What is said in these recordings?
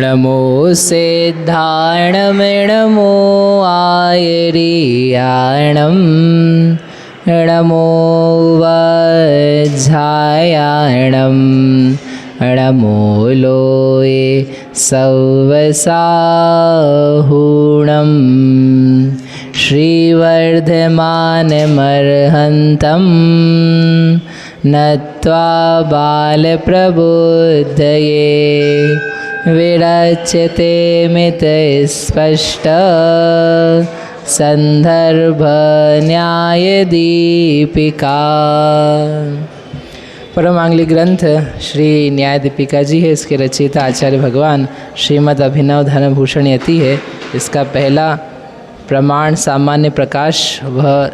नमो सिद्धाणं नमो आयर्याणं नमो वज्रायाणं नमो लोये सवसाहुणं श्रीवर्धमानमर्हन्तं नत्वा बालप्रबुद्धये विरच्यते मितस्पष्ट संदर्भ न्याय दीपिका। परमांगली ग्रंथ श्री न्याय दीपिका जी है। इसके रचयिता आचार्य भगवान श्रीमद् अभिनव धनभूषण यति है। इसका पहला प्रमाण सामान्य प्रकाश वह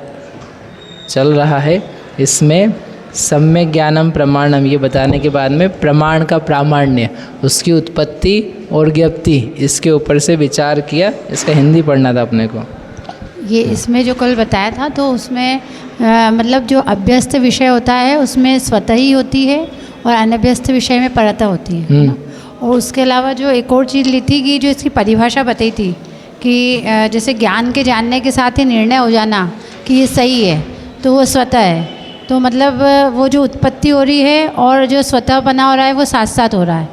चल रहा है। इसमें सम्यक ज्ञानम प्रमाणम ये बताने के बाद में प्रमाण का प्रामाण्य, उसकी उत्पत्ति और ज्ञप्ति, इसके ऊपर से विचार किया। इसका हिंदी पढ़ना था अपने को। ये इसमें जो कल बताया था तो उसमें मतलब जो अभ्यस्त विषय होता है उसमें स्वतः ही होती है और अनभ्यस्त विषय में परतः होती है ना? और उसके अलावा जो एक और चीज़ ली थी कि जो इसकी परिभाषा बताई थी कि जैसे ज्ञान के जानने के साथ ही निर्णय हो जाना कि ये सही है तो वो स्वतः है। तो मतलब वो जो उत्पत्ति हो रही है और जो स्वतः बना हो रहा है वो साथ साथ हो रहा है।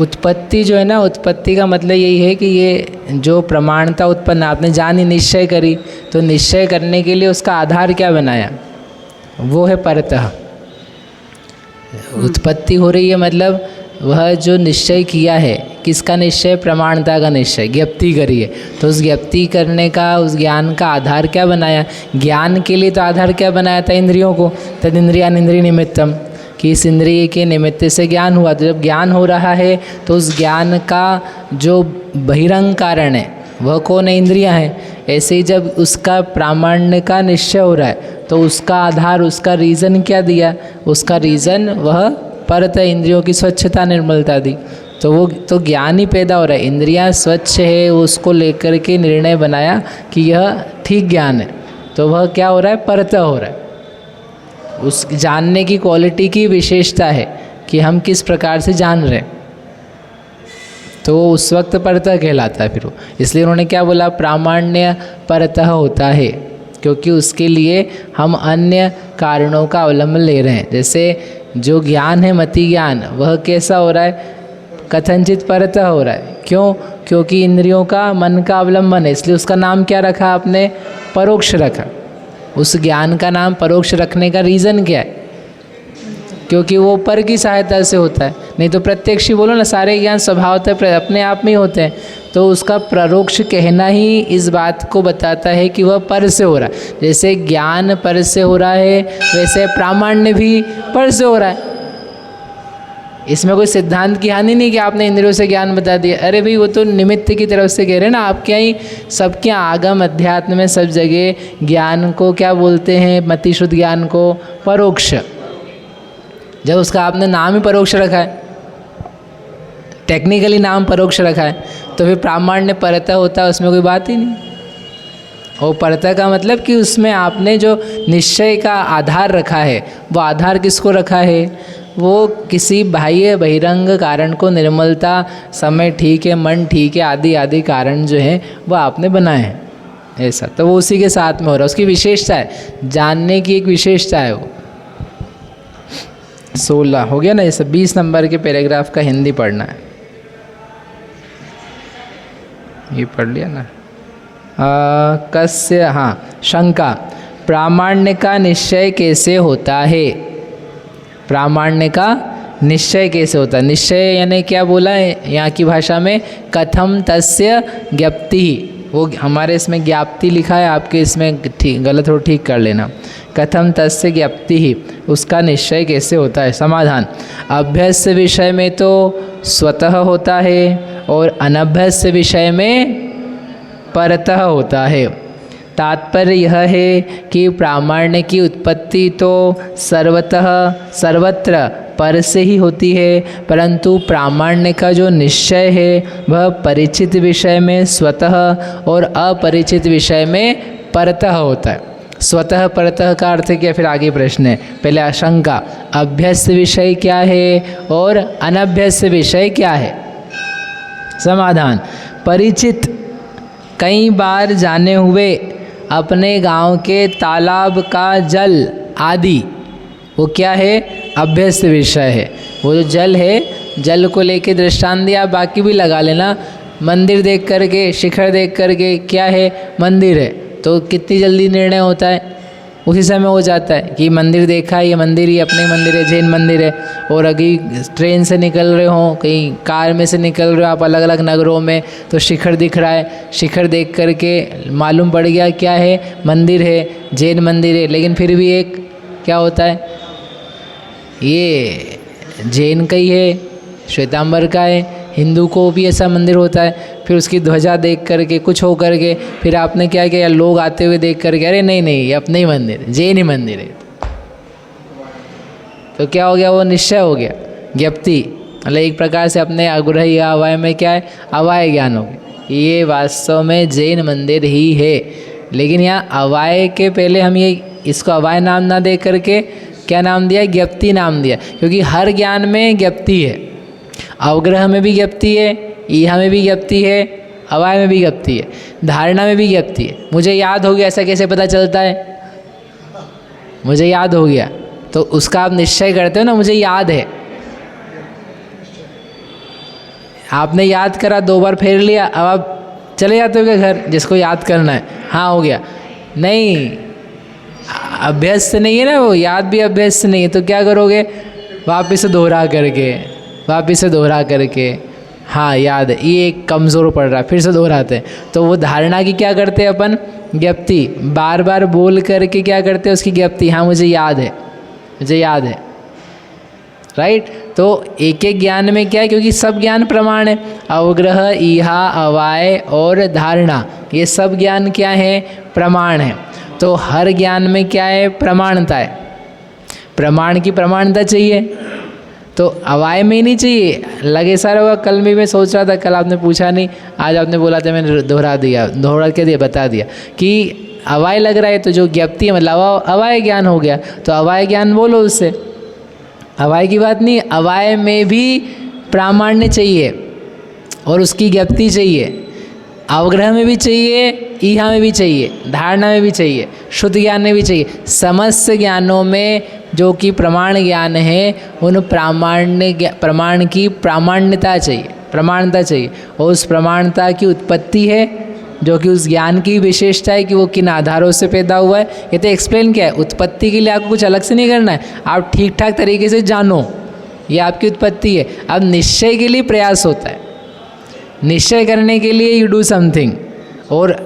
उत्पत्ति जो है ना, उत्पत्ति का मतलब यही है कि ये जो प्रमाणता उत्पन्न आपने जानी, निश्चय करी, तो निश्चय करने के लिए उसका आधार क्या बनाया, वो है परतः। उत्पत्ति हो रही है मतलब वह जो निश्चय किया है, किसका निश्चय, प्रमाणता का निश्चय, ज्ञप्ति करी है। तो उस ज्ञप्ति करने का, उस ज्ञान का आधार क्या बनाया, ज्ञान के लिए तो आधार क्या बनाया था, इंद्रियों को। तद इंद्रियान इंद्रिय निमित्तम, कि इस इंद्रिय के निमित्त से ज्ञान हुआ। तो जब ज्ञान हो रहा है तो उस ज्ञान का जो बहिरंग कारण है वह कौन है, इंद्रियां हैं। ऐसे ही जब उसका प्रामाण्य का निश्चय हो रहा है तो उसका आधार, उसका रीज़न क्या दिया, उसका रीज़न वह परत इंद्रियों की स्वच्छता, निर्मलता दी। तो वो तो ज्ञान ही पैदा हो रहा है। इंद्रियां स्वच्छ है, उसको लेकर के निर्णय बनाया कि यह ठीक ज्ञान है, तो वह क्या हो रहा है, परत हो रहा है। उस जानने की क्वालिटी की विशेषता है कि हम किस प्रकार से जान रहे हैं, तो उस वक्त परतः कहलाता है। फिर वो इसलिए उन्होंने क्या बोला, प्रामाण्य परतः होता है, क्योंकि उसके लिए हम अन्य कारणों का अवलंबन ले रहे हैं। जैसे जो ज्ञान है, मति ज्ञान, वह कैसा हो रहा है, कथनचित परतः हो रहा है। क्यों, क्योंकि इंद्रियों का, मन का अवलंबन है, इसलिए उसका नाम क्या रखा आपने, परोक्ष रखा। उस ज्ञान का नाम परोक्ष रखने का रीज़न क्या है, क्योंकि वो पर की सहायता से होता है। नहीं तो प्रत्यक्ष ही बोलो ना, सारे ज्ञान स्वभावतः अपने आप में ही होते हैं। तो उसका परोक्ष कहना ही इस बात को बताता है कि वह पर से हो रहा है। जैसे ज्ञान पर से हो रहा है, वैसे प्रामाण्य भी पर से हो रहा है। इसमें कोई सिद्धांत की हानि नहीं कि आपने इंद्रियों से ज्ञान बता दिया। अरे भाई, वो तो निमित्त की तरफ से कह रहे हैं ना। आपके यहाँ ही सबके आगम अध्यात्म में सब जगह ज्ञान को क्या बोलते हैं, मतिशुद्ध ज्ञान को परोक्ष। जब उसका आपने नाम ही परोक्ष रखा है, टेक्निकली नाम परोक्ष रखा है, तो फिर प्रामाण्य परतः होता है, उसमें कोई बात ही नहीं। और परतः का मतलब कि उसमें आपने जो निश्चय का आधार रखा है, वो आधार किसको रखा है, वो किसी बाह्य बहिरंग कारण को, निर्मलता, समय ठीक है, मन ठीक है, आदि आदि कारण जो है वो आपने बनाए हैं। ऐसा तो वो उसी के साथ में हो रहा है, उसकी विशेषता है, जानने की एक विशेषता है वो। 16 हो गया ना। ये 20 नंबर के पैराग्राफ का हिंदी पढ़ना है। ये पढ़ लिया ना। कस्य, हाँ, शंका, प्रामाण्य का निश्चय कैसे होता है, प्रामाण्य का निश्चय कैसे होता है। निश्चय यानी क्या बोला है यहाँ की भाषा में, कथम तस्य ज्ञप्ति। वो हमारे इसमें ज्ञाप्ति लिखा है, आपके इसमें ठीक गलत हो ठीक कर लेना। कथम तस्य ज्ञप्ति ही, उसका निश्चय कैसे होता है। समाधान, अभ्यस्त विषय में तो स्वतः होता है और अनभ्यस्त विषय में परतः होता है। तात्पर्य यह है कि प्रामाण्य की उत्पत्ति तो सर्वतः सर्वत्र पर से ही होती है, परंतु प्रामाण्य का जो निश्चय है वह परिचित विषय में स्वतः और अपरिचित विषय में परतः होता है। स्वतः परतः का अर्थ क्या, फिर आगे प्रश्न है। पहले आशंका, अभ्यस्त विषय क्या है और अनभ्यस्त विषय क्या है। समाधान, परिचित, कई बार जाने हुए, अपने गांव के तालाब का जल आदि, वो क्या है, अभ्यस्त विषय है। वो जो जल है, जल को लेके दृष्टांत दिया, बाकी भी लगा लेना। मंदिर देख करके, शिखर देख करके क्या है, मंदिर है, तो कितनी जल्दी निर्णय होता है, उसी समय हो जाता है कि मंदिर देखा है, ये मंदिर ही अपने मंदिर है, जैन मंदिर है। और अभी ट्रेन से निकल रहे हो, कहीं कार में से निकल रहे हो आप अलग अलग नगरों में, तो शिखर दिख रहा है, शिखर देख करके मालूम पड़ गया क्या है, मंदिर है, जैन मंदिर है। लेकिन फिर भी एक क्या होता है, ये जैन का ही है, श्वेतांबर का है। हिंदू को भी ऐसा मंदिर होता है, फिर उसकी ध्वजा देख करके, कुछ हो करके, फिर आपने क्या किया, लोग आते हुए देख करके, अरे नहीं नहीं ये अपने ही मंदिर, जैन ही मंदिर है, तो क्या हो गया, वो निश्चय हो गया, ज्ञप्ति। मतलब एक प्रकार से अपने आग्रह या अवाय में क्या है, अवाय ज्ञान हो गया, ये वास्तव में जैन मंदिर ही है। लेकिन यहाँ अवाय के पहले हम ये इसको अवाय नाम ना दे करके क्या नाम दिया, ज्ञप्ति नाम दिया, क्योंकि हर ज्ञान में ज्ञप्ति है। अवग्रह में भी ज्ञप्ति है, ईहा में भी ज्ञप्ति है, अवाय में भी ज्ञप्ति है, धारणा में भी ज्ञप्ति है। मुझे याद हो गया, ऐसा कैसे पता चलता है, मुझे याद हो गया, तो उसका आप निश्चय करते हो ना, मुझे याद है। आपने याद करा, 2 बार फेर लिया, अब आप चले जाते हो घर, जिसको याद करना है, हाँ हो गया, नहीं अभ्यस्त नहीं है ना वो, याद भी अभ्यस्त नहीं है, तो क्या करोगे, वापस से दोहरा करके, हाँ याद है, ये एक कमज़ोर पड़ रहा है, फिर से दोहराते हैं। तो वो धारणा की क्या करते हैं अपन, ज्ञप्ति, बार बार बोल करके क्या करते हैं, उसकी ज्ञप्ति, हाँ मुझे याद है, राइट। तो एक एक ज्ञान में क्या है, क्योंकि सब ज्ञान प्रमाण है, अवग्रह, ईहा, अवाय और धारणा, ये सब ज्ञान क्या है, प्रमाण है। तो हर ज्ञान में क्या है, प्रमाणता है, प्रमाण की प्रमाणता चाहिए, तो अवाय में ही नहीं चाहिए। लगे सारा होगा, कल भी मैं सोच रहा था, कल आपने पूछा नहीं, आज आपने बोला था, मैंने दोहरा के दिया, बता दिया कि अवाय लग रहा है, तो जो ज्ञप्ति है मतलब अवाय ज्ञान हो गया, तो अवाय ज्ञान बोलो उससे, अवाय की बात नहीं। अवाय में भी प्रामाण्य चाहिए और उसकी ज्ञप्ति चाहिए, अवग्रह में भी चाहिए, ईहा में भी चाहिए, धारणा में भी चाहिए, शुद्ध ज्ञान में भी चाहिए। समस्त ज्ञानों में जो कि प्रमाण ज्ञान है, उन प्रमाण की प्रामाण्यता चाहिए, प्रमाणता चाहिए, और उस प्रमाणता की उत्पत्ति है जो कि उस ज्ञान की विशेषता है कि वो किन आधारों से पैदा हुआ है। ये तो एक्सप्लेन किया है। उत्पत्ति के लिए आपको कुछ अलग से नहीं करना है, आप ठीक ठाक तरीके से जानो, ये आपकी उत्पत्ति है। अब निश्चय के लिए प्रयास होता है, निश्चय करने के लिए यू डू समथिंग, और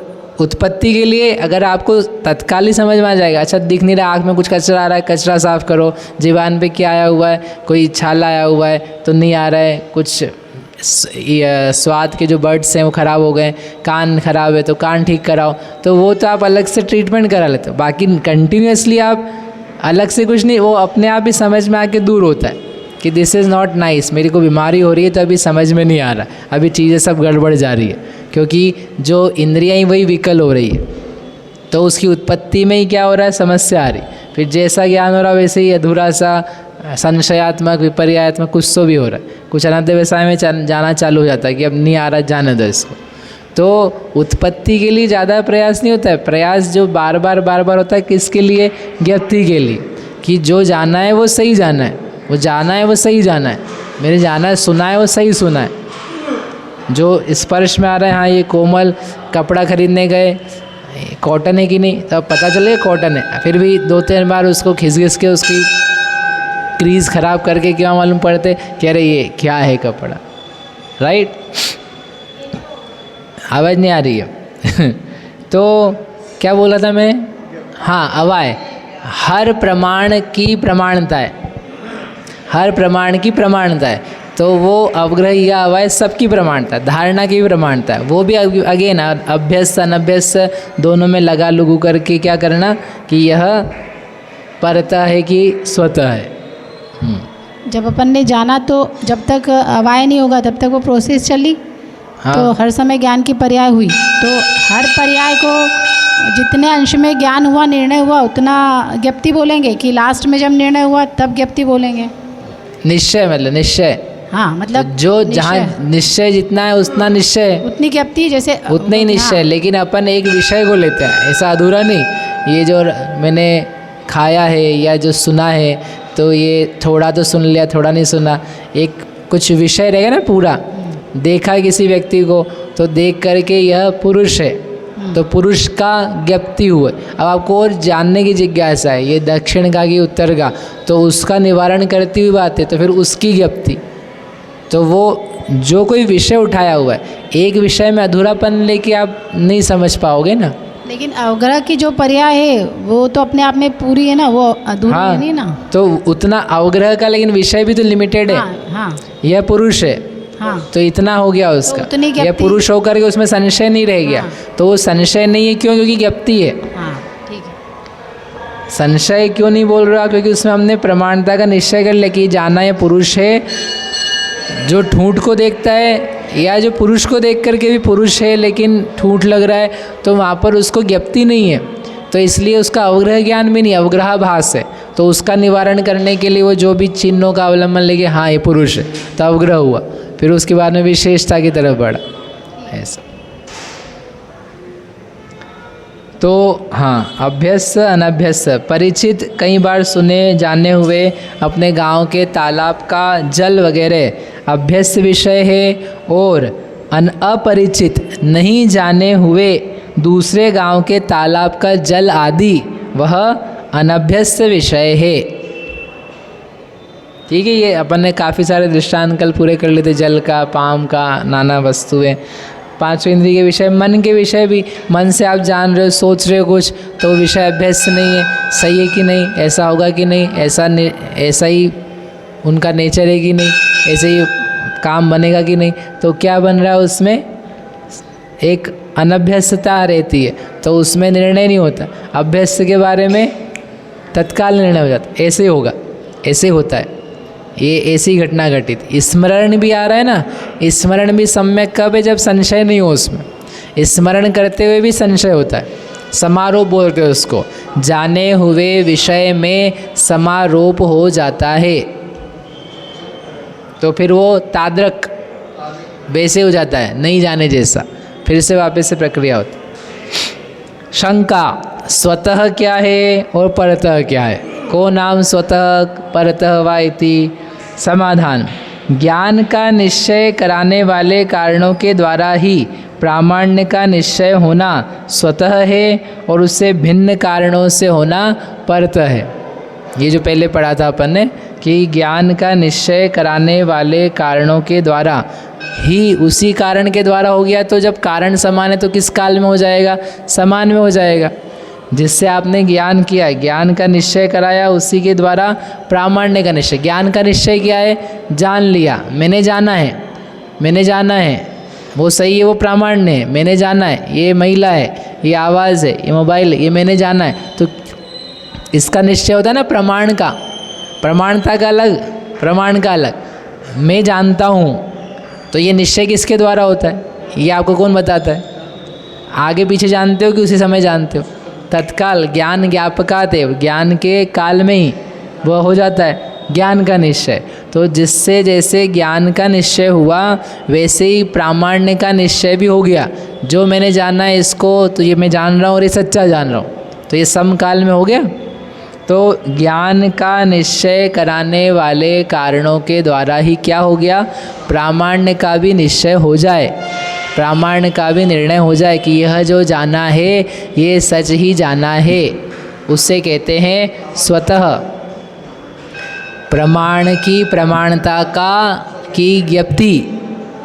उत्पत्ति के लिए अगर आपको तत्काल ही समझ में आ जाएगा, अच्छा दिख नहीं रहा, आँख में कुछ कचरा आ रहा है, कचरा साफ करो, जीवान पे क्या आया हुआ है, कोई छाला आया हुआ है तो नहीं आ रहा है, कुछ स्वाद के जो बर्ड्स हैं वो ख़राब हो गए, कान ख़राब है तो कान ठीक कराओ, तो वो तो आप अलग से ट्रीटमेंट करा लेते हो। बाकी कंटिन्यूसली आप अलग से कुछ नहीं, वो अपने आप ही समझ में आके दूर होता है कि दिस इज़ नॉट नाइस, मेरी को बीमारी हो रही है तो अभी समझ में नहीं आ रहा, अभी चीज़ें सब गड़बड़ जा रही है, क्योंकि जो इंद्रियाँ ही वही विकल हो रही है, तो उसकी उत्पत्ति में ही क्या हो रहा है, समस्या आ रही। फिर जैसा ज्ञान हो रहा है वैसे ही अधूरा सा संशयात्मक विपर्यात्मक कुछ तो भी हो रहा है, कुछ अनंत व्यवसाय में जाना चालू हो जाता है कि अब नहीं आ रहा, जाने दो इसको। तो उत्पत्ति के लिए ज़्यादा प्रयास नहीं होता है, प्रयास जो बार बार होता है किसके लिए, ज्ञप्ति के लिए, कि जो जाना है वो सही जाना है, वो जाना है वो सही जाना है, मैंने जाना है, सुना है वो सही सुना है। जो स्पर्श में आ रहा है, हाँ ये कोमल कपड़ा खरीदने गए, कॉटन है कि नहीं, तब पता चले कॉटन है, फिर भी 2-3 बार उसको घिस के उसकी क्रीज ख़राब करके क्या मालूम पड़ते कह रहे ये क्या है कपड़ा, राइट। आवाज़ नहीं आ रही है तो क्या बोला था मैं, हाँ अवाय, हर प्रमाण की प्रमाणता है, हर प्रमाण की प्रमाणता है, तो वो अवग्रह या अवाय सबकी प्रमाणता, धारणा की भी प्रमाणता है, वो भी अगेन अभ्यस्त अनभ्यस्त दोनों में लगा लुगू करके क्या करना कि यह परता है कि स्वतः है। जब अपन ने जाना तो जब तक अवाय नहीं होगा तब तक वो प्रोसेस चली, हाँ। तो हर समय ज्ञान की पर्याय हुई, तो हर पर्याय को जितने अंश में ज्ञान हुआ, निर्णय हुआ, उतना ज्ञप्ति बोलेंगे कि लास्ट में जब निर्णय हुआ तब ज्ञप्ति बोलेंगे? निश्चय मतलब निश्चय, हाँ मतलब जो जहाँ निश्चय जितना है उतना निश्चय है, उतनी ज्ञप्ति, जैसे उतना ही निश्चय। लेकिन अपन एक विषय को लेते हैं, ऐसा अधूरा नहीं। ये जो मैंने खाया है या जो सुना है, तो ये थोड़ा तो सुन लिया, थोड़ा नहीं सुना। एक कुछ विषय रहेगा ना पूरा। देखा किसी व्यक्ति को, तो देख करके यह पुरुष है, तो पुरुष का ज्ञप्ति हुआ। अब आपको और जानने की जिज्ञासा है, ये दक्षिण का कि उत्तर का, तो उसका निवारण करती हुई बात है, तो फिर उसकी ज्ञप्ति। तो वो जो कोई विषय उठाया हुआ है, एक विषय में अधूरापन लेके आप नहीं समझ पाओगे ना। लेकिन अवग्रह की जो पर्याय है वो तो अपने आप में पूरी है ना, वो अधूरी हाँ, नहीं ना। तो उतना अवग्रह का, लेकिन विषय भी तो लिमिटेड है। हाँ, यह पुरुष है, हाँ, तो इतना हो गया उसका। तो उतनी यह ज्ञप्ति, पुरुष होकर के उसमें संशय नहीं रह गया। तो वो संशय नहीं है, क्यों? क्योंकि ज्ञप्ति है। हाँ ठीक है। संशय क्यों नहीं बोल रहा? क्योंकि उसमें हमने प्रमाणता का निश्चय कर लिया कि जाना यह पुरुष है। जो ठूंठ को देखता है या जो पुरुष को देख करके भी पुरुष है लेकिन ठूंठ लग रहा है, तो वहाँ पर उसको ज्ञप्ति नहीं है, तो इसलिए उसका अवग्रह ज्ञान भी नहीं, अवग्रहाभास है। तो उसका निवारण करने के लिए वो जो भी चिन्हों का अवलंबन लेके, हाँ ये पुरुष है, तो अवग्रह हुआ। फिर उसके बाद में विशेषता की तरफ बढ़ा, ऐसा। तो हाँ, अभ्यस्त अनभ्यस्त परिचित, कई बार सुने जाने हुए अपने गांव के तालाब का जल वगैरह अभ्यस्त विषय है, और अपरिचित नहीं जाने हुए दूसरे गांव के तालाब का जल आदि वह अनभ्यस्त विषय है। ठीक है, ये अपन ने काफ़ी सारे दृष्टांत कल पूरे कर लिए थे, जल का, पाम का, नाना वस्तुएं। पांचों इंद्रिय के विषय, मन के विषय भी, मन से आप जान रहे हो, सोच रहे हो कुछ, तो विषय अभ्यस्त नहीं है, सही है कि नहीं, ऐसा होगा कि नहीं, ऐसा ही उनका नेचर है कि नहीं, ऐसे ही काम बनेगा कि नहीं, तो क्या बन रहा है उसमें? एक अनभ्यस्तता रहती है, तो उसमें निर्णय नहीं होता। अभ्यस्त के बारे में तत्काल निर्णय हो जाता, ऐसे ही होगा, ऐसे होता है, ये ऐसी घटना घटित। स्मरण भी आ रहा है ना, स्मरण भी सम्यक कब है? जब संशय नहीं हो उसमें। स्मरण करते हुए भी संशय होता है, समारोप बोलते हैं उसको, जाने हुए विषय में समारोप हो जाता है, तो फिर वो ताद्रक वैसे हो जाता है, नहीं जाने जैसा, फिर से वापस से प्रक्रिया होती। शंका, स्वतः क्या है और परतः क्या है? को नाम स्वतः परतः वा इति? समाधान, ज्ञान का निश्चय कराने वाले कारणों के द्वारा ही प्रामाण्य का निश्चय होना स्वतः है, और उससे भिन्न कारणों से होना परतः है। ये जो पहले पढ़ा था अपन ने कि ज्ञान का निश्चय कराने वाले कारणों के द्वारा ही, उसी कारण के द्वारा हो गया, तो जब कारण समान है तो किस काल में हो जाएगा? समान में हो जाएगा। जिससे आपने ज्ञान किया, ज्ञान का निश्चय कराया, उसी के द्वारा प्रामाण्य का निश्चय। ज्ञान का निश्चय क्या है? जान लिया, मैंने जाना है, मैंने जाना है, वो सही है, वो प्रामाण्य है। मैंने जाना है, ये महिला है, ये आवाज़ है, ये मोबाइल है, ये मैंने जाना है, तो इसका निश्चय होता है ना प्रमाण का। प्रमाणता का अलग, प्रमाण का अलग। मैं जानता हूँ, तो ये निश्चय किसके द्वारा होता है? ये आपको कौन बताता है? आगे पीछे जानते हो कि उसी समय जानते हो? तत्काल ज्ञान ज्ञापकादेव, ज्ञान के काल में ही वह हो जाता है ज्ञान का निश्चय। तो जिससे जैसे ज्ञान का निश्चय हुआ, वैसे ही प्रामाण्य का निश्चय भी हो गया। जो मैंने जाना है इसको, तो ये मैं जान रहा हूँ और ये सच्चा जान रहा हूँ, तो ये समकाल में हो गया। तो ज्ञान का निश्चय कराने वाले कारणों के द्वारा ही क्या हो गया? प्रामाण्य का भी निश्चय हो जाए, प्रामाण्य का भी निर्णय हो जाए कि यह जो जाना है ये सच ही जाना है। उससे कहते हैं स्वतः। प्रमाण की प्रमाणता का की ज्ञप्ति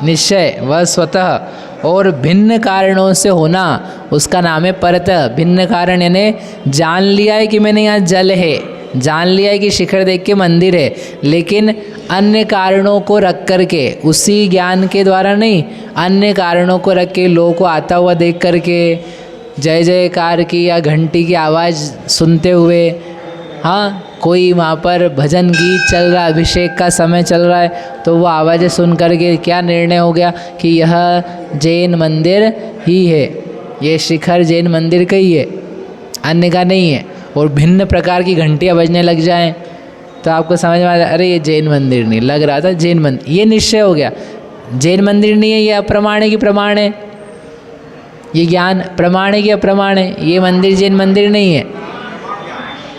निश्चय वह स्वतः, और भिन्न कारणों से होना उसका नाम है परतः। भिन्न कारण यानी जान लिया है कि मैंने यहाँ जल है, जान लिया है कि शिखर देख के मंदिर है, लेकिन अन्य कारणों को रख करके, उसी ज्ञान के द्वारा नहीं, अन्य कारणों को रख के, लोगों को आता हुआ देख करके, जय जयकार की या घंटी की आवाज़ सुनते हुए, हाँ कोई वहाँ पर भजन गीत चल रहा है, अभिषेक का समय चल रहा है, तो वो आवाज़ें सुन करके क्या निर्णय हो गया कि यह जैन मंदिर ही है, ये शिखर जैन मंदिर का ही है, अन्य का नहीं है, और भिन्न प्रकार की घंटियाँ बजने लग जाएं तो आपको समझ में आ जाए अरे ये जैन मंदिर नहीं, लग रहा था जैन मंदिर, ये निश्चय हो गया जैन मंदिर नहीं है, ये अप्रमाण है कि प्रमाण है, ये ज्ञान प्रमाण है कि अप्रमाण है, ये मंदिर जैन मंदिर नहीं है,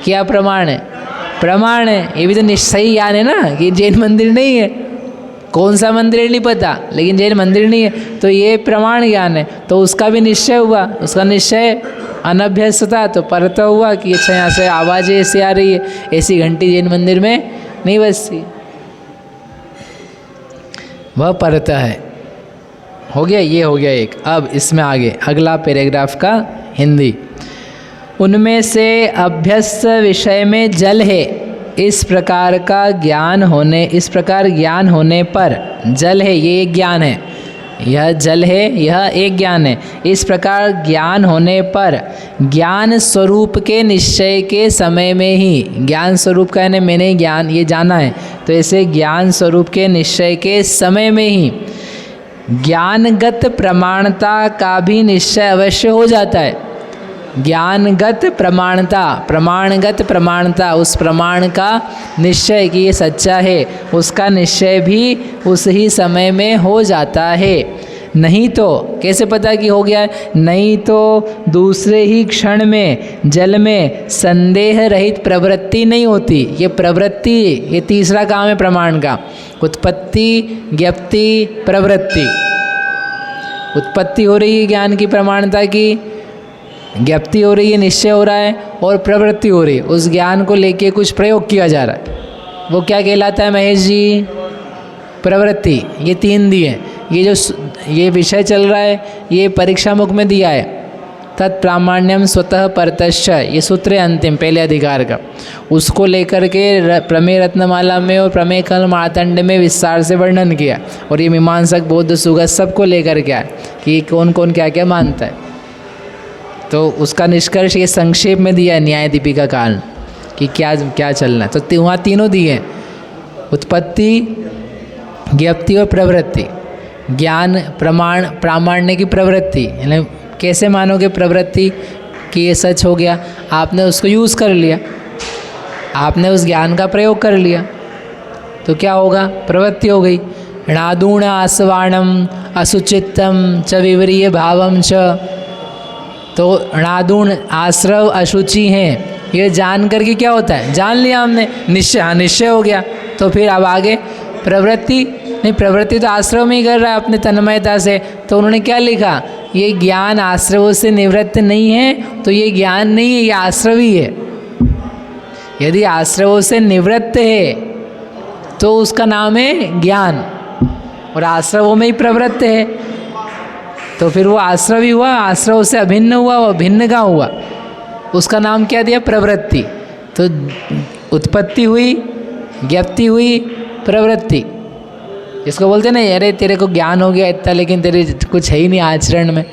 क्या प्रमाण है? प्रमाण है। ये भी तो निश्चयी ज्ञान है ना कि जैन मंदिर नहीं है, कौन सा मंदिर नहीं पता, लेकिन जैन मंदिर नहीं है, तो ये प्रमाण ज्ञान है, तो उसका भी निश्चय हुआ, उसका निश्चय अनभ्यस्तता, तो परत हुआ कि अच्छा यहाँ से आवाज़ ऐसी आ रही है, ऐसी घंटी जैन मंदिर में नहीं बजती, वह परत है। हो गया, ये हो गया एक। अब इसमें आगे अगला पैराग्राफ का हिंदी, उनमें से अभ्यस्त विषय में जल है, इस प्रकार ज्ञान होने पर जल है, ये एक ज्ञान है, यह जल है, यह एक ज्ञान है। इस प्रकार ज्ञान होने पर ज्ञान स्वरूप के निश्चय के समय में ही, ज्ञान स्वरूप का यानी मैंने ज्ञान ये जाना है, तो ऐसे ज्ञान स्वरूप के निश्चय के समय में ही ज्ञानगत प्रमाणता का भी निश्चय अवश्य हो जाता है। ज्ञानगत प्रमाणता, प्रमाणगत प्रमाणता, उस प्रमाण का निश्चय कि ये सच्चा है, उसका निश्चय भी उस ही समय में हो जाता है। नहीं तो कैसे पता कि हो गया है? नहीं तो दूसरे ही क्षण में जल में संदेह रहित प्रवृत्ति नहीं होती। ये प्रवृत्ति, ये तीसरा काम है प्रमाण का, उत्पत्ति, ज्ञप्ति, प्रवृत्ति। उत्पत्ति हो रही है ज्ञान की प्रमाणता की, ज्ञप्ति हो रही है, निश्चय हो रहा है, और प्रवृत्ति हो रही है, उस ज्ञान को लेके कुछ प्रयोग किया जा रहा है। वो क्या कहलाता है महेश जी? प्रवृत्ति। ये तीन दिए, ये विषय चल रहा है, ये परीक्षा मुख में दिया है, तत्प्रामाण्यम स्वतः परतश्च, ये सूत्र है अंतिम पहले अधिकार का, उसको लेकर के प्रमेय रत्नमाला में और प्रमेय कल मार्तंड में विस्तार से वर्णन किया, और ये मीमांसक बौद्ध सुगत सबको लेकर के आए कि कौन कौन क्या क्या मानता है। तो उसका निष्कर्ष ये संक्षेप में दिया है न्याय दीपिका काल कि क्या क्या चलना है। तो वहाँ तीनों दिए, उत्पत्ति, ज्ञप्ति और प्रवृत्ति। ज्ञान प्रमाण, प्रामाण्य की प्रवृत्ति, यानी कैसे मानोगे प्रवृत्ति कि ये सच हो गया? आपने उसको यूज़ कर लिया, आपने उस ज्ञान का प्रयोग कर लिया, तो क्या होगा? प्रवृत्ति हो गई। णादूण आसवाणम असुचित्तम च विवरीय भावम च, तो णादूण आश्रव अशुचि हैं, ये जान करके क्या होता है? जान लिया हमने, निश्चय, हाँ निश्चय हो गया। तो फिर अब आगे प्रवृत्ति, नहीं प्रवृत्ति तो आश्रव में ही कर रहा है अपने तन्मयता से, तो उन्होंने क्या लिखा? ये ज्ञान आश्रवों से निवृत्त नहीं है, तो ये ज्ञान नहीं है, ये आश्रव ही है। यदि आश्रवों से निवृत्त है तो उसका नाम है ज्ञान, और आश्रवों में ही प्रवृत्त है, तो फिर वो आश्रव ही हुआ, आश्रव से अभिन्न हुआ, वो भिन्न का हुआ, उसका नाम क्या दिया? प्रवृत्ति। तो उत्पत्ति हुई, ज्ञप्ति हुई, प्रवृत्ति। इसको बोलते ना अरे तेरे को ज्ञान हो गया इतना, लेकिन तेरे कुछ है ही नहीं आचरण में,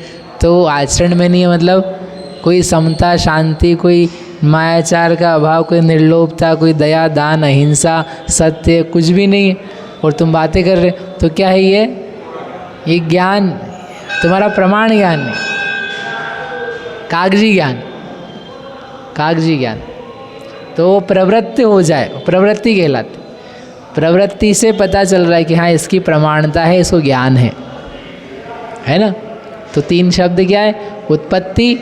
तो आचरण में नहीं है मतलब कोई समता, शांति, कोई मायाचार का अभाव, कोई निर्लोभता, कोई दया, दान, अहिंसा, सत्य, कुछ भी नहीं है, और तुम बातें कर रहे, तो क्या है ये ज्ञान तुम्हारा प्रमाण ज्ञान नहीं, कागजी ज्ञान, कागजी ज्ञान। तो वो प्रवृत्ति हो जाए, प्रवृत्ति कहलाती। प्रवृत्ति से पता चल रहा है कि हाँ इसकी प्रमाणता है, इसको ज्ञान है ना। तो तीन शब्द क्या है? उत्पत्ति,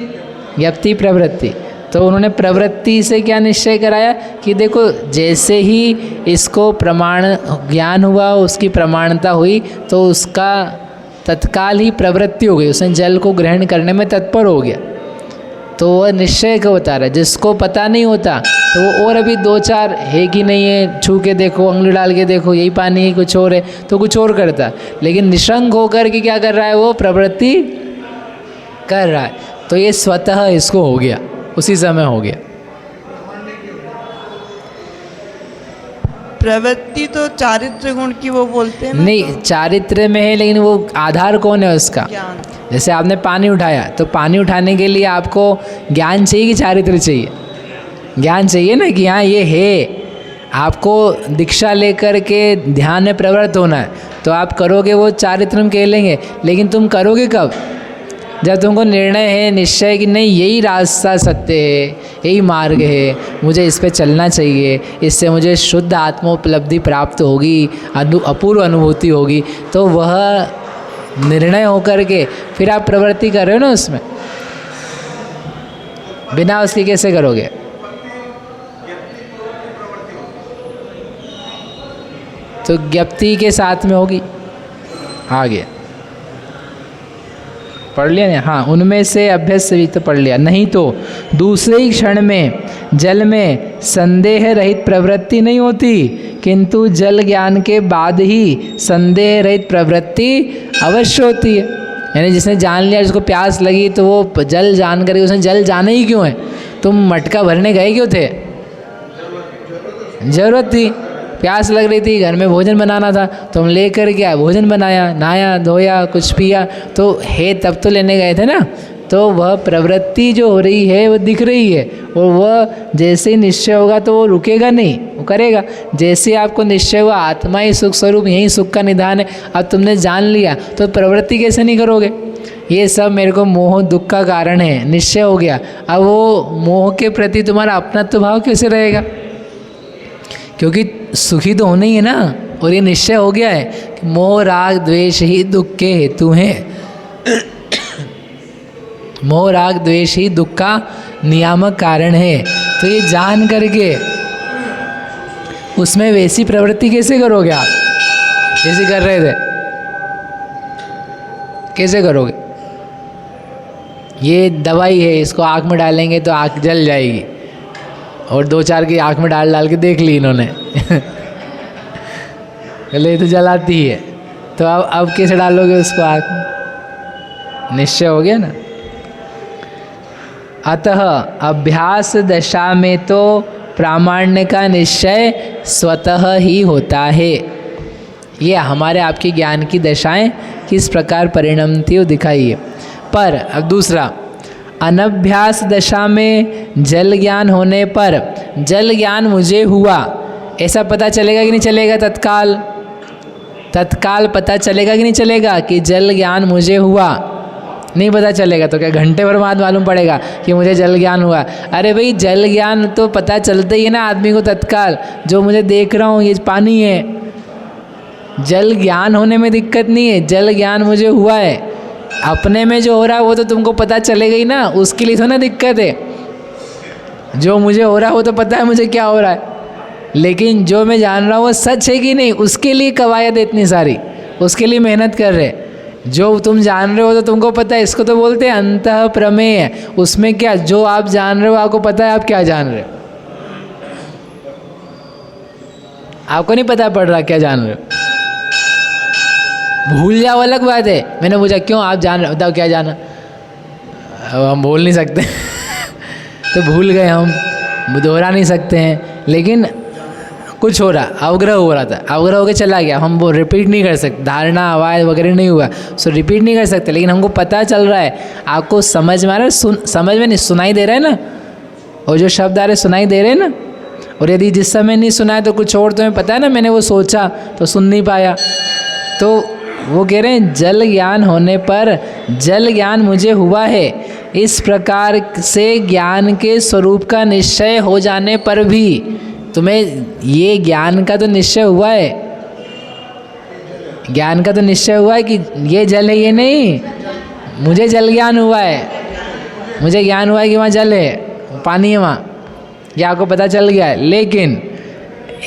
ज्ञप्ति, प्रवृत्ति। तो उन्होंने प्रवृत्ति से क्या निश्चय कराया कि देखो जैसे ही इसको प्रमाण ज्ञान हुआ, उसकी प्रमाणता हुई, तो उसका तत्काल ही प्रवृत्ति हो गई, उसने जल को ग्रहण करने में तत्पर हो गया। तो वह निश्चय को बता रहा है। जिसको पता नहीं होता तो वो और अभी दो चार है कि नहीं है, छू के देखो, उंगली डाल के देखो, यही पानी है, कुछ और है, तो कुछ और करता। लेकिन निशंक होकर के क्या कर रहा है? वो प्रवृत्ति कर रहा है। तो ये स्वतः इसको हो गया, उसी समय हो गया। प्रवृत्ति तो चारित्र गुण की वो बोलते हैं ना? नहीं, चारित्र में है, लेकिन वो आधार कौन है उसका? ज्ञान। जैसे आपने पानी उठाया, तो पानी उठाने के लिए आपको ज्ञान चाहिए कि चारित्र चाहिए? ज्ञान चाहिए ना कि हाँ ये है। आपको दीक्षा लेकर के ध्यान में प्रवृत्त होना है, तो आप करोगे वो चारित्र में कह लेंगे, लेकिन तुम करोगे कब? जब तुमको निर्णय है, निश्चय कि नहीं यही रास्ता सत्य है, यही मार्ग है, मुझे इस पे चलना चाहिए, इससे मुझे शुद्ध आत्मोपलब्धि प्राप्त होगी, अपूर्व अनुभूति होगी, तो वह निर्णय होकर के फिर आप प्रवृत्ति कर रहे हो ना उसमें, बिना उसके कैसे करोगे? तो ज्ञप्ति के साथ में होगी। आगे पढ़ लिया ना? हाँ, उनमें से अभ्यस्त भी तो पढ़ लिया, नहीं तो दूसरे ही क्षण में जल में संदेह रहित प्रवृत्ति नहीं होती, किंतु जल ज्ञान के बाद ही संदेह रहित प्रवृत्ति अवश्य होती है। यानी जिसने जान लिया, जिसको प्यास लगी, तो वो जल जान करके उसने जल जाना ही क्यों है? तुम मटका भरने गए क्यों थे? जरूरत थी, प्यास लग रही थी, घर में भोजन बनाना था, तुम लेकर गया, भोजन बनाया, नहाया धोया, कुछ पिया, तो है तब तो लेने गए थे ना। तो वह प्रवृत्ति जो हो रही है वो दिख रही है, और वह जैसे ही निश्चय होगा तो वो रुकेगा नहीं, वो करेगा। जैसे आपको निश्चय हुआ आत्मा ही सुख स्वरूप, यही सुख का निधान है, अब तुमने जान लिया, तो प्रवृत्ति कैसे नहीं करोगे? ये सब मेरे को मोह दुख का कारण है, निश्चय हो गया, अब वो मोह के प्रति तुम्हारा अपनत्व भाव कैसे रहेगा? क्योंकि सुखी तो होना ही है ना, और ये निश्चय हो गया है कि मोह राग द्वेष ही दुख के हेतु हैं। मोह राग द्वेष ही दुख का नियामक कारण है। तो ये जान करके उसमें वैसी प्रवृत्ति कैसे करोगे आप, जैसे कर रहे थे? कैसे करोगे? ये दवाई है, इसको आँख में डालेंगे तो आँख जल जाएगी, और 2-4 की आँख में डाल के देख ली इन्होंने। पहले तो जलाती है, तो अब कैसे डालोगे उसको आँख में? निश्चय हो गया ना। अतः अभ्यास दशा में तो प्रामाण्य का निश्चय स्वतः ही होता है। ये हमारे आपके ज्ञान की दशाएं किस प्रकार परिणमती हो दिखाई है। पर अब दूसरा, अनभ्यास दशा में जल ज्ञान होने पर जल ज्ञान मुझे हुआ ऐसा पता चलेगा कि नहीं चलेगा? तत्काल पता चलेगा कि नहीं चलेगा कि जल ज्ञान मुझे हुआ? नहीं पता चलेगा। तो क्या घंटे भर बाद मालूम पड़ेगा कि मुझे जल ज्ञान हुआ? अरे भाई, जल ज्ञान तो पता चलता ही है ना आदमी को तत्काल, जो मुझे देख रहा हूँ ये पानी है। जल ज्ञान होने में दिक्कत नहीं है, जल ज्ञान मुझे हुआ है। अपने में जो हो रहा है वो तो तुमको पता चलेगा ही ना, उसके लिए तो ना दिक्कत है। जो मुझे हो रहा है वो तो पता है मुझे क्या हो रहा है, लेकिन जो मैं जान रहा हूँ वो सच है कि नहीं, उसके लिए कवायद इतनी सारी, उसके लिए मेहनत कर रहे। जो तुम जान रहे हो तो तुमको पता है, इसको तो बोलते हैं अंतः प्रमेय। उसमें क्या, जो आप जान रहे हो आपको पता है आप क्या जान रहे हो, आपको नहीं पता पड़ रहा क्या जान रहे हो। भूल जाओ अलग बात है, मैंने पूछा क्यों आप जान रहे, बताओ क्या जाना। अब हम बोल नहीं सकते तो भूल गए, हम दोहरा नहीं सकते हैं, लेकिन कुछ हो रहा, अवग्रह हो रहा था, अवग्रह होकर चला गया, हम वो रिपीट नहीं कर सकते, धारणा आवाज़ वगैरह नहीं हुआ, सो रिपीट नहीं कर सकते, लेकिन हमको पता चल रहा है। आपको समझ में आ रहा है, समझ में नहीं, सुनाई दे रहा है ना, और जो शब्द आ रहे सुनाई दे रहे हैं ना। और यदि जिस समय नहीं सुनाया तो कुछ और तुम्हें पता है ना, मैंने वो सोचा तो सुन नहीं पाया। तो वो कह रहे हैं जल ज्ञान होने पर जल ज्ञान मुझे हुआ है, इस प्रकार से ज्ञान के स्वरूप का निश्चय हो जाने पर भी तुम्हें ये ज्ञान का तो निश्चय हुआ है, ज्ञान का तो निश्चय हुआ है कि ये जल है, ये नहीं, मुझे जल ज्ञान हुआ है, मुझे ज्ञान हुआ है कि वहाँ जल है, पानी है वहाँ, ये आपको पता चल गया है। लेकिन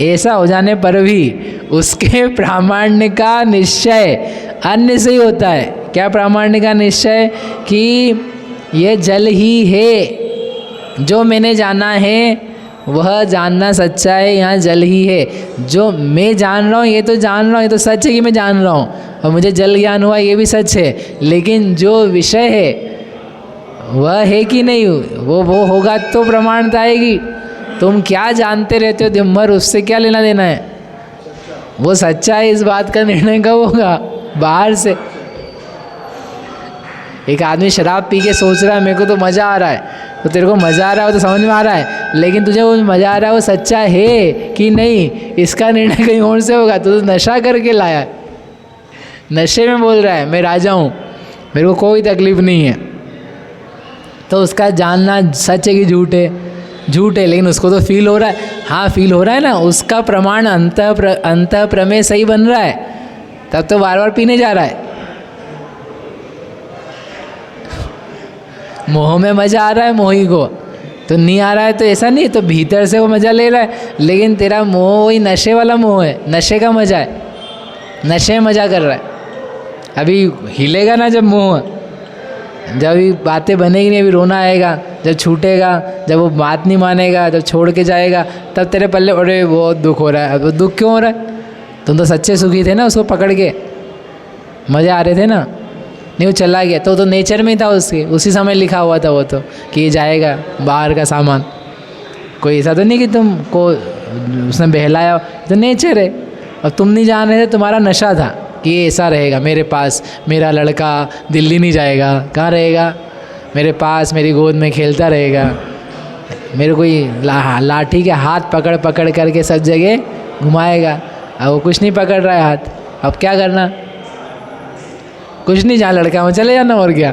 ऐसा हो जाने पर भी उसके प्रामाण्य का निश्चय अन्य से ही होता है। क्या प्रामाण्य का निश्चय? कि ये जल ही है, जो मैंने जाना है वह जानना सच्चा है, यहाँ जल ही है। जो मैं जान रहा हूँ ये तो जान रहा हूँ, ये तो सच है कि मैं जान रहा हूँ, और मुझे जल ज्ञान हुआ ये भी सच है, लेकिन जो विषय है वह है कि नहीं, वो होगा तो प्रमाणता आएगी। तुम क्या जानते रहते हो दिन भर, उससे क्या लेना देना है? वो सच्चा है इस बात का निर्णय कब होगा? बाहर से। एक आदमी शराब पी के सोच रहा है मेरे को तो मज़ा आ रहा है, तो तेरे को मज़ा आ रहा है वो तो समझ में आ रहा है, लेकिन तुझे वो मज़ा आ रहा है वो सच्चा है कि नहीं, इसका निर्णय कहीं और से होगा। तो नशा करके लाया, नशे में बोल रहा है मैं राजा हूँ, मेरे को कोई तकलीफ नहीं है, तो उसका जानना सच है कि झूठ है, झूठ है, लेकिन उसको तो फील हो रहा है। हाँ फील हो रहा है ना, उसका प्रमाण अंत प्रमेय सही बन रहा है, तब तो बार बार पीने जा रहा है। मोह में मज़ा आ रहा है मोही को, तो नहीं आ रहा है तो ऐसा नहीं, तो भीतर से वो मज़ा ले रहा है, लेकिन तेरा मोह वही नशे वाला मोह है, नशे का मज़ा है, नशे में मज़ा कर रहा है। अभी हिलेगा ना जब मोह, जब अभी बातें बनेगी नहीं, अभी रोना आएगा, जब छूटेगा, जब वो बात नहीं मानेगा, जब छोड़ के जाएगा, तब तेरे पल्ले अरे बहुत दुख हो रहा है। अब दुख क्यों हो रहा है? तुम तो सच्चे सुखी थे ना, उसको पकड़ के मज़े आ रहे थे ना। नहीं वो चला गया तो नेचर में ही था उसके, उसी समय लिखा हुआ था वो तो कि ये जाएगा बाहर का सामान। कोई ऐसा तो नहीं कि तुमको उसने बहलाया, तो नेचर है। और तुम नहीं जान रहे थे, तुम्हारा नशा था कि ये ऐसा रहेगा मेरे पास, मेरा लड़का दिल्ली नहीं जाएगा, कहाँ रहेगा, मेरे पास मेरी गोद में खेलता रहेगा, मेरे कोई लाठी के हाथ पकड़ पकड़ करके सब जगह घुमाएगा। अब वो कुछ नहीं पकड़ रहा है हाथ, अब क्या करना, कुछ नहीं, जहाँ लड़का हो चले जाना, और क्या।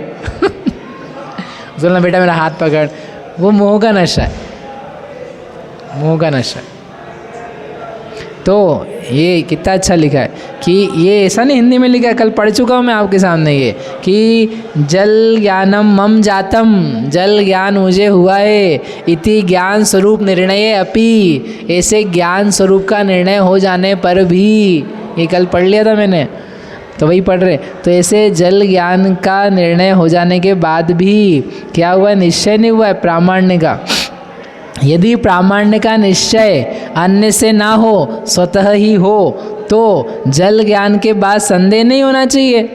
बोलना बेटा मेरा हाथ पकड़, वो मोह का नशा है, मोह का नशा। तो ये कितना अच्छा लिखा है कि ये ऐसा नहीं हिंदी में लिखा है, कल पढ़ चुका हूँ मैं आपके सामने ये कि जल ज्ञानम मम जातम, जल ज्ञान मुझे हुआ है, इति ज्ञान स्वरूप निर्णय अपि, ऐसे ज्ञान स्वरूप का निर्णय हो जाने पर भी, ये कल पढ़ लिया था मैंने, तो वही पढ़ रहे। तो ऐसे जल ज्ञान का निर्णय हो जाने के बाद भी क्या हुआ है, निश्चय नहीं हुआ है प्रामाण्य का। यदि प्रामाण्य का निश्चय अन्य से ना हो, स्वतः ही हो, तो जल ज्ञान के बाद संदेह नहीं होना चाहिए,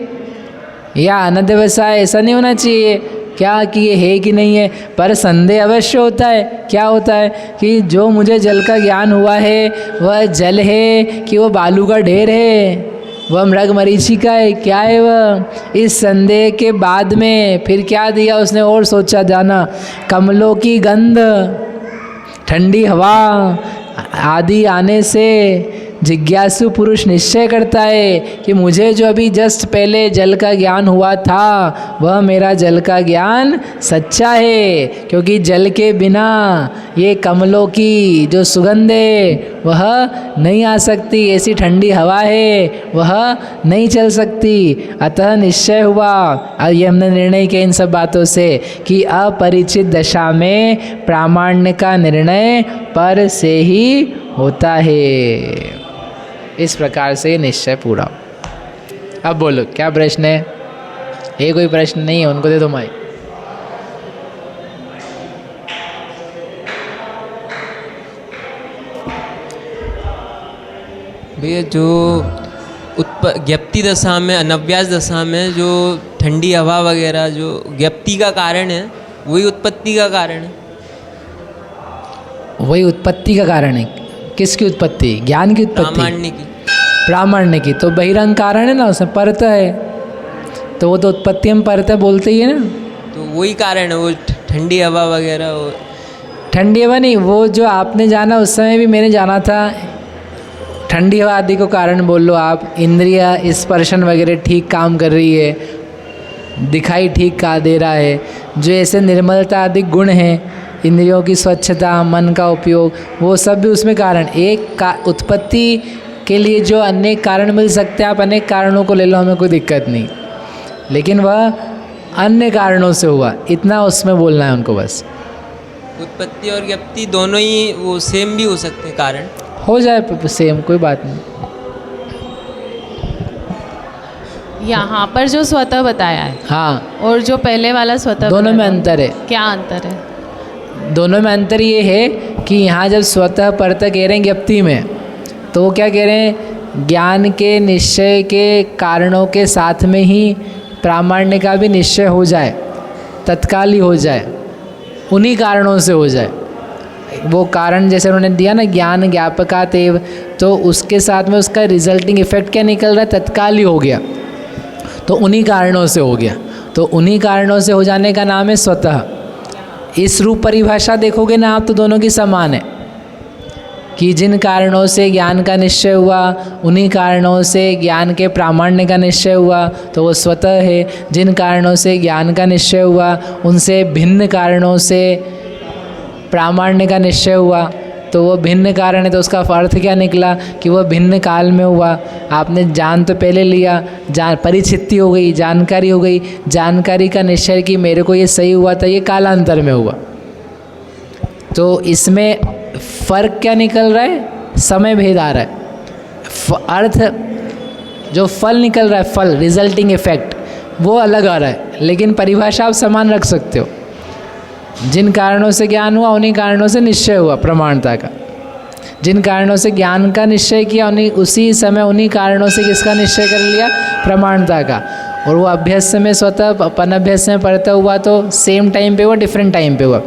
या अनध्यवसाय ऐसा नहीं होना चाहिए क्या कि ये है कि नहीं है, पर संदेह अवश्य होता है। क्या होता है कि जो मुझे जल का ज्ञान हुआ है वह जल है कि वो बालू का ढेर है, वह मृग मरीचिका है, क्या है वह। इस संदेह के बाद में फिर क्या दिया उसने, और सोचा जाना, कमलों की गंध, ठंडी हवा आदि आने से जिज्ञासु पुरुष निश्चय करता है कि मुझे जो अभी जस्ट पहले जल का ज्ञान हुआ था वह मेरा जल का ज्ञान सच्चा है, क्योंकि जल के बिना ये कमलों की जो सुगंध है वह नहीं आ सकती, ऐसी ठंडी हवा है वह नहीं चल सकती। अतः निश्चय हुआ, और ये हमने निर्णय किया इन सब बातों से कि अपरिचित दशा में प्रामाण्य का निर्णय पर से ही होता है। इस प्रकार से निश्चय पूरा। अब बोलो क्या प्रश्न है? ये कोई प्रश्न नहीं है, उनको दे दो माइक। भैया जो ज्ञप्ति दशा में, अनव्यास दशा में जो ठंडी हवा वगैरह जो ज्ञप्ति का कारण है, वही उत्पत्ति का कारण है। वही उत्पत्ति का कारण है। किसकी उत्पत्ति? ज्ञान की उत्पत्ति, प्रामाण्य की। प्रामाण्य की तो बहिरंग कारण है ना, उसमें परत है, तो वो तो उत्पत्ति हम परत बोलते ही है ना। तो वही कारण है, वो ठंडी हवा वगैरह। ठंडी हवा नहीं, वो जो आपने जाना उस समय भी मैंने जाना था। ठंडी हवा आदि को कारण बोल लो आप। इंद्रिय स्पर्शन वगैरह ठीक काम कर रही है, दिखाई ठीक का दे रहा है, जो ऐसे निर्मलता आदि गुण हैं, इंद्रियों की स्वच्छता, मन का उपयोग, वो सब भी उसमें कारण। एक का उत्पत्ति के लिए जो अनेक कारण मिल सकते हैं, आप अनेक कारणों को ले लो, हमें कोई दिक्कत नहीं, लेकिन वह अन्य कारणों से हुआ, इतना उसमें बोलना है उनको बस। उत्पत्ति और ज्ञप्ति दोनों ही वो सेम भी हो सकते हैं, कारण हो जाए सेम, कोई बात नहीं। यहाँ पर जो स्वतः बताया है, हाँ, और जो पहले वाला स्वतः दोनों में बताया, अंतर है। क्या अंतर है? दोनों में अंतर ये है कि यहाँ जब स्वतः परतः कह रहे हैं ज्ञप्ति में, तो वो क्या कह रहे हैं, ज्ञान के निश्चय के कारणों के साथ में ही प्रामाण्य का भी निश्चय हो जाए, तत्काल ही हो जाए, उन्हीं कारणों से हो जाए। वो कारण जैसे उन्होंने दिया ना, ज्ञान ज्ञापकातेव, तो उसके साथ में उसका रिजल्टिंग इफेक्ट क्या निकल रहा है, तत्काल ही हो गया, तो उन्हीं कारणों से हो गया। तो उन्हीं कारणों से हो जाने का नाम है स्वतः। इस रूप परिभाषा देखोगे ना आप, तो दोनों की समान है। कि जिन कारणों से ज्ञान का निश्चय हुआ उन्हीं कारणों से ज्ञान के प्रामाण्य का निश्चय हुआ, तो वो स्वतः है। जिन कारणों से ज्ञान का निश्चय हुआ उनसे भिन्न कारणों से प्रामाण्य का निश्चय हुआ, तो वो भिन्न कारण है, तो उसका अर्थ क्या निकला कि वह भिन्न काल में हुआ। आपने जान तो पहले लिया, परिचित्ति हो गई, जानकारी हो गई, जानकारी का निश्चय कि मेरे को ये सही हुआ था, ये कालांतर में हुआ। तो इसमें फर्क क्या निकल रहा है? समय भेद आ रहा है। अर्थ जो फल निकल रहा है, फल रिजल्टिंग इफेक्ट, वो अलग आ रहा है, लेकिन परिभाषा आप समान रख सकते हो। जिन कारणों से ज्ञान हुआ उन्हीं कारणों से निश्चय हुआ प्रमाणता का। जिन कारणों से ज्ञान का निश्चय किया उसी समय उन्हीं कारणों से किसका निश्चय कर लिया? प्रमाणता का। और वो अभ्यास में स्वतः अनभ्यास में परतः हुआ, तो सेम टाइम पे हुआ, डिफरेंट टाइम पे हुआ।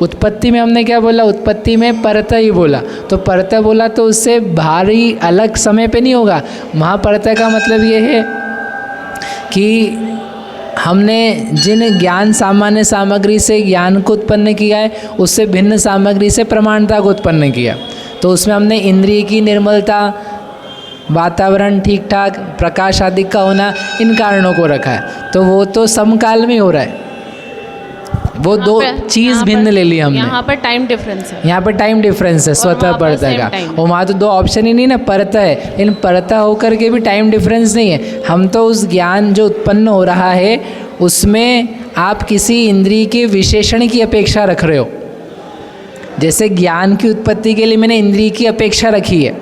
उत्पत्ति में हमने क्या बोला? उत्पत्ति में परतः ही बोला, तो परतः बोला तो उससे भारी अलग समय पे नहीं होगा। महापरतः का मतलब ये है कि हमने जिन ज्ञान सामान्य सामग्री से ज्ञान को उत्पन्न किया है उससे भिन्न सामग्री से प्रमाणता को उत्पन्न किया, तो उसमें हमने इंद्रिय की निर्मलता, वातावरण ठीक ठाक, प्रकाश आदि का होना, इन कारणों को रखा है। तो वो तो समकाल में हो रहा है, वो दो चीज़ भिन्न ले ली हमने। यहाँ पर टाइम डिफरेंस है, यहाँ पर टाइम डिफरेंस है स्वतः परतः का, और वहाँ तो दो ऑप्शन ही नहीं ना, परतः है, लेकिन परतः होकर के भी टाइम डिफरेंस नहीं है। हम तो उस ज्ञान जो उत्पन्न हो रहा है उसमें आप किसी इंद्रिय के विशेषण की अपेक्षा रख रहे हो। जैसे ज्ञान की उत्पत्ति के लिए मैंने इंद्रिय की अपेक्षा रखी है,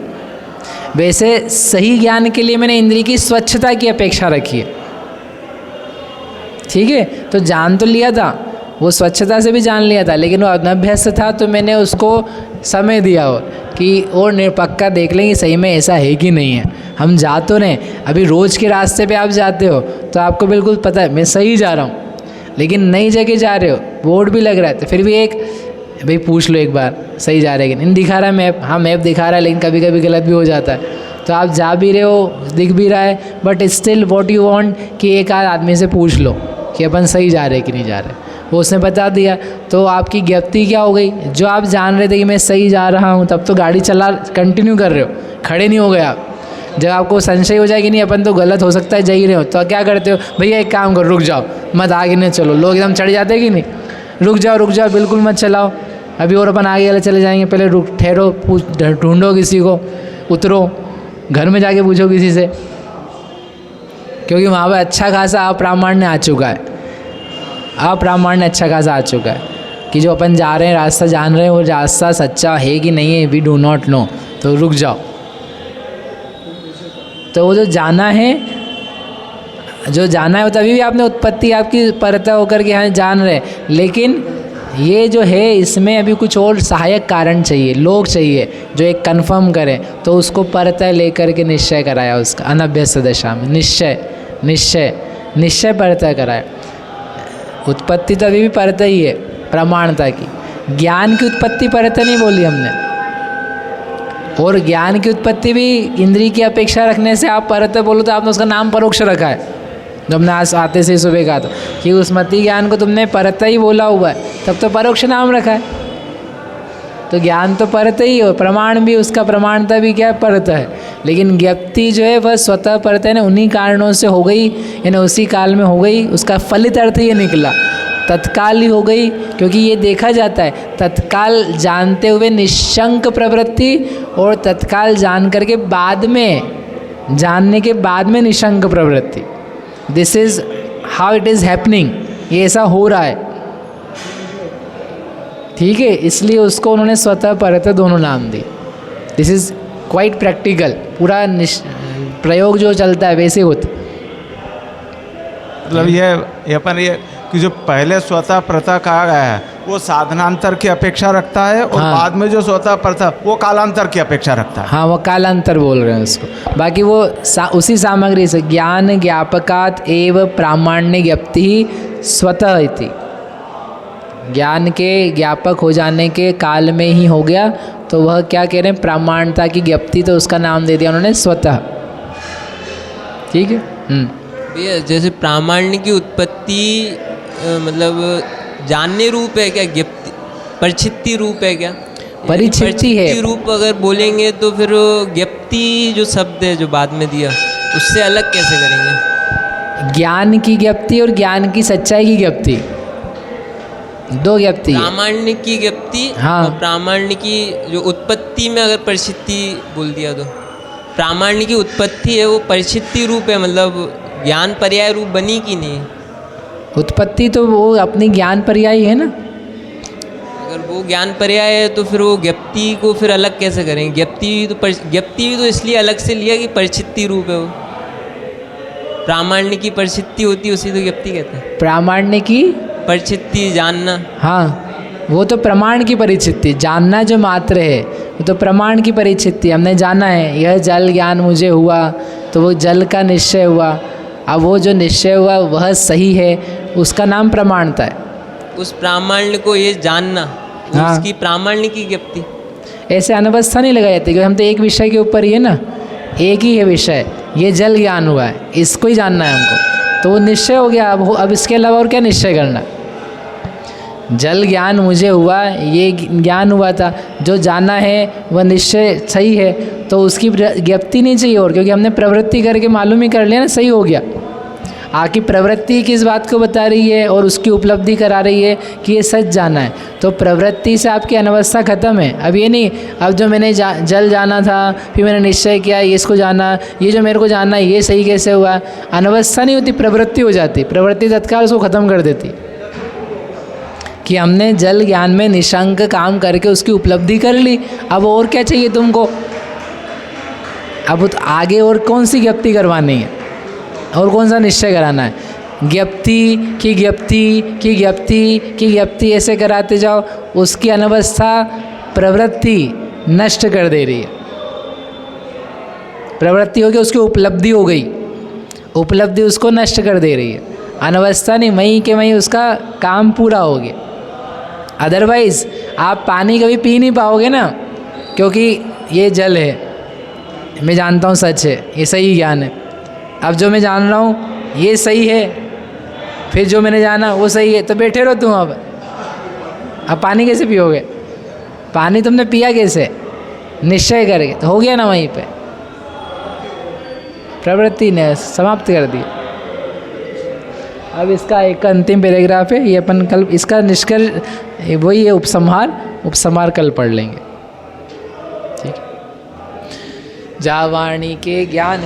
वैसे सही ज्ञान के लिए मैंने इंद्रिय की स्वच्छता की अपेक्षा रखी है। ठीक है, तो जान तो लिया था, वो स्वच्छता से भी जान लिया था, लेकिन वो अनभ्यस्त था, तो मैंने उसको समय दिया और कि और निरपक्का देख लेंगे सही में ऐसा है कि नहीं है। हम जा तो नहीं, अभी रोज़ के रास्ते पे आप जाते हो तो आपको बिल्कुल पता है मैं सही जा रहा हूँ, लेकिन नई जगह जा रहे हो, बोर्ड भी लग रहा है, तो फिर भी एक भाई पूछ लो एक बार सही जा रहे हैं कि नहीं। दिखा रहा है मैप, हाँ मैप दिखा रहा है, लेकिन कभी कभी गलत भी हो जाता है। तो आप जा भी रहे हो, दिख भी रहा है, but still what you want कि एक आध आदमी से पूछ लो कि अपन सही जा रहे हैं कि नहीं जा रहे। वो उसने बता दिया, तो आपकी ज्ञप्ति क्या हो गई? जो आप जान रहे थे कि मैं सही जा रहा हूँ, तब तो गाड़ी चला कंटिन्यू कर रहे हो, खड़े नहीं हो गए आप। जब आपको संशय हो जाए कि नहीं अपन तो गलत हो सकता है, जा ही रहे हो, तो क्या करते हो? भैया एक काम करो, रुक जाओ, मत आगे नहीं चलो। लोग एकदम चढ़ जाते हैं कि नहीं, रुक जाओ बिल्कुल मत चलाओ, अभी और अपन आगे वाले चले जाएंगे, पहले रुक ठहरो, ढूंढो किसी को, उतरो, घर में जाके पूछो किसी से, क्योंकि वहाँ पर अच्छा खासा अप्रामाण्य आ चुका है। अप्रामाण्य अच्छा खासा आ चुका है कि जो अपन जा रहे हैं, रास्ता जान रहे हैं, वो रास्ता सच्चा है कि नहीं है, वी डू नॉट नो, तो रुक जाओ। तो वो जो जाना है वो तभी भी आपने उत्पत्ति आपकी परतः होकर के यहाँ जान रहे, लेकिन ये जो है इसमें अभी कुछ और सहायक कारण चाहिए, लोग चाहिए जो एक कंफर्म करें, तो उसको परतः लेकर के निश्चय कराया उसका अनभ्यस्त दशा में। निश्चय परतः कराया। उत्पत्ति तो अभी भी परतः ही है प्रमाणता की, ज्ञान की उत्पत्ति परतः नहीं बोली हमने। और ज्ञान की उत्पत्ति भी इंद्रिय की अपेक्षा रखने से आप परतः बोलो तो आपने उसका नाम परोक्ष रखा है। जब हमने आज आते से सुबह कहा था कि उस मति ज्ञान को तुमने परतः ही बोला हुआ है, तब तो परोक्ष नाम रखा है। तो ज्ञान तो परतः ही हो, प्रमाण भी उसका प्रमाणता भी क्या है? परतः है। लेकिन ज्ञप्ति जो है वह स्वतः परतः है, उन्हीं कारणों से हो गई, यानी उसी काल में हो गई। उसका फलित अर्थ ये निकला, तत्काल ही हो गई, क्योंकि ये देखा जाता है तत्काल जानते हुए निशंक प्रवृत्ति और तत्काल जान करके बाद में, जानने के बाद में निशंक प्रवृत्ति। This is how it is happening, ये ऐसा हो रहा है। ठीक है, इसलिए उसको उन्होंने स्वतः परतः दोनों नाम दिए। दिस इज़ क्वाइट प्रैक्टिकल, पूरा प्रयोग जो चलता है वैसे होता। मतलब ये अपन ये कि जो पहले स्वतः परतः कहा गया है वो साधनांतर की अपेक्षा रखता है, और हाँ। बाद में जो स्वतः परतः वो कालांतर की अपेक्षा रखता है। हाँ, वो कालांतर बोल रहे हैं उसको। बाकी वो उसी सामग्री से ज्ञान ज्ञापकात एव प्रामाण्य ज्ञप्ति स्वतः इति, ज्ञान के ज्ञापक हो जाने के काल में ही हो गया, तो वह क्या कह रहे हैं? प्रामाणता की ज्ञप्ति, तो उसका नाम दे दिया उन्होंने स्वतः। ठीक है। भैया जैसे प्रामाण्य की उत्पत्ति मतलब जानने रूप है क्या? ज्ञप्ति परिचित्ति रूप है क्या? परिचिति है। परिचिति रूप अगर बोलेंगे तो फिर ज्ञप्ति जो शब्द है जो बाद में दिया उससे अलग कैसे करेंगे? ज्ञान की ज्ञप्ति और ज्ञान की सच्चाई की ज्ञप्ति, दो ज्ञप्ति है। प्रामाण्य की ज्ञप्ति हाँ। और प्रामाण्य की जो उत्पत्ति में अगर परिचिति बोल दिया तो प्रामाण्य की उत्पत्ति है वो परिचिति रूप है, मतलब ज्ञान पर्याय रूप बनी कि नहीं? उत्पत्ति तो वो अपनी ज्ञान पर्यायी है ना। अगर वो ज्ञान पर्याय है तो फिर वो ज्ञप्ति को फिर अलग कैसे करेंगे? ज्ञप्ति भी तो इसलिए अलग से लिया कि परिचिति रूप है वो। प्रामाण्य की परिचिति होती है उसी तो ज्ञप्ति कहते हैं। प्रामाण्य की परिचिति जानना, हाँ वो तो प्रमाण की परिचिति, जानना जो मात्र है वो तो प्रमाण की परिचिति। हमने जाना है यह जल ज्ञान मुझे हुआ तो वो जल का निश्चय हुआ। अब वो जो निश्चय हुआ वह सही है, उसका नाम प्रमाणता है। उस प्रामाण्य को ये जानना, हाँ। उसकी प्रामाण्य की ज्ञप्ति। ऐसे अनवस्था नहीं लगाई जाती, क्योंकि हम तो एक विषय के ऊपर ही है ना, एक ही है विषय, ये जल ज्ञान हुआ है, इसको ही जानना है हमको, तो वो निश्चय हो गया। अब इसके अलावा और क्या निश्चय करना? जल ज्ञान मुझे हुआ, ये ज्ञान हुआ था, जो जाना है वह निश्चय सही है, तो उसकी ज्ञप्ति नहीं चाहिए और, क्योंकि हमने प्रवृत्ति करके मालूम ही कर लिया ना, सही हो गया। आखिर प्रवृत्ति किस बात को बता रही है और उसकी उपलब्धि करा रही है कि ये सच जाना है, तो प्रवृत्ति से आपकी अनवस्था खत्म है। अब ये नहीं, अब जो मैंने जल जाना था फिर मैंने निश्चय किया ये इसको जाना, ये जो मेरे को जानना है ये सही कैसे हुआ, अनवस्था नहीं होती, प्रवृत्ति हो जाती। प्रवृत्ति तत्काल उसको ख़त्म कर देती कि हमने जल ज्ञान में निशंक काम करके उसकी उपलब्धि कर ली, अब और क्या चाहिए तुमको? अब आगे और कौन सी ज्ञप्ति करवानी है और कौन सा निश्चय कराना है? ज्ञप्ति की ज्ञप्ति की ज्ञप्ति की ज्ञप्ति ऐसे कराते जाओ, उसकी अनवस्था प्रवृत्ति नष्ट कर दे रही है। प्रवृत्ति हो गई, उसकी उपलब्धि हो गई, उपलब्धि उसको नष्ट कर दे रही है। अनवस्था नहीं, वहीं के वहीं उसका काम पूरा हो गया। अदरवाइज़ आप पानी कभी पी नहीं पाओगे ना, क्योंकि ये जल है, मैं जानता हूँ सच है, ये सही ज्ञान है। अब जो मैं जान रहा हूँ ये सही है, फिर जो मैंने जाना वो सही है, तो बैठे रहो तुम। अब पानी कैसे पियोगे? पानी तुमने पिया कैसे? निश्चय करके, तो हो गया ना वहीं पे, प्रवृत्ति ने समाप्त कर दी। अब इसका एक अंतिम पैराग्राफ है, ये अपन कल इसका निष्कर्ष वही है, उपसंहार कल पढ़ लेंगे। ठीक है। जावाणी के ज्ञान